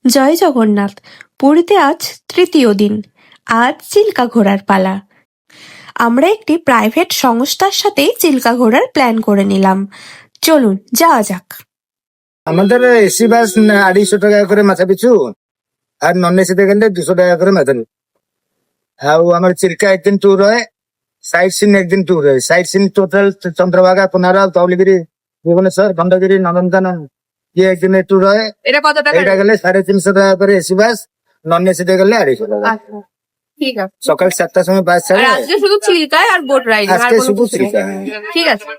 জয় জগন্নাথ। পুরীতে আজ তৃতীয় দিন। আজ চিল্কা ঘোরার পালা। আমরা একটি প্রাইভেট সংস্থার সাথে চিল্কা ঘোরার প্ল্যান করে নিলাম। চলুন যাওয়া যাক। আমাদের এসি বাস 250 টাকা করে মাথা পিছু, আর নন এসিতে গেলে 200 টাকা করে মাথা পিছু। ଆଉ ଆମର ଚିଲ୍କା একদিন ଟୁର ରହେ, ସାଇଟ୍ ସିନ୍ একদিন ଟୁର ରହେ। Sightseeing total Chandrabhaga, Konark, Dhauligiri, Bhubaneswar, Khandagiri, Nandankanan ইয়ে একদিন টুর রহে। এটা কত টাকা? এইটা গেলে 350 টাকা করে এসি বাস, নন এসিতে গেলে 250 টাকা। আচ্ছা, ঠিক আছে। সকাল 7টার সময় বাস আর ছাড়ে। আজকে শুধু চিল্কায় আর বোট রাইড, আর আজকে কোনো শুধু কিছু নেই। চিল্কা। ঠিক আছে।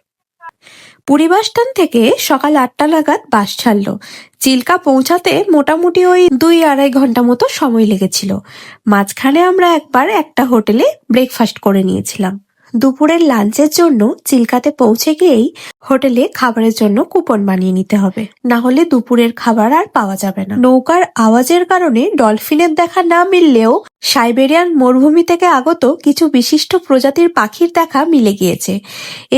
পুরী বাস স্ট্যান্ড থেকে সকাল 8টা নাগাদ বাস ছাড়লো। চিল্কা পৌঁছাতে মোটামুটি ওই 2-2.5 ঘন্টা মতো সময় লেগেছিল। মাঝখানে আমরা একবার একটা হোটেলে ব্রেকফাস্ট করে নিয়েছিলাম। দুপুরের লাঞ্চের জন্য চিল্কাতে পৌঁছে গিয়েই হোটেলে খাবারের জন্য কুপন বানিয়ে নিতে হবে, না হলে দুপুরের খাবার আর পাওয়া যাবে না। নৌকার আওয়াজের কারণে ডলফিনের দেখা না মিললেও সাইবেরিয়ান মরুভূমি থেকে আগত কিছু বিশিষ্ট প্রজাতির পাখির দেখা মিলে গিয়েছে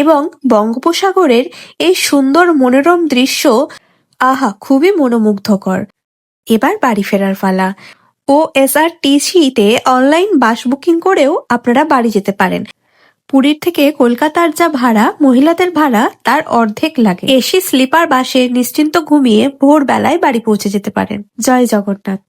এবং বঙ্গোপসাগরের এই সুন্দর মনোরম দৃশ্য আহা, খুবই মনোমুগ্ধকর। এবার বাড়ি ফেরার পালা। OSRTC-তে অনলাইন বাস বুকিং করেও আপনারা বাড়ি যেতে পারেন। পুরীর থেকে কলকাতার যা ভাড়া, মহিলাদের ভাড়া তার অর্ধেক লাগে। এসি স্লিপার বাসে নিশ্চিন্ত ঘুমিয়ে ভোরবেলায় বাড়ি পৌঁছে যেতে পারেন। জয় জগন্নাথ।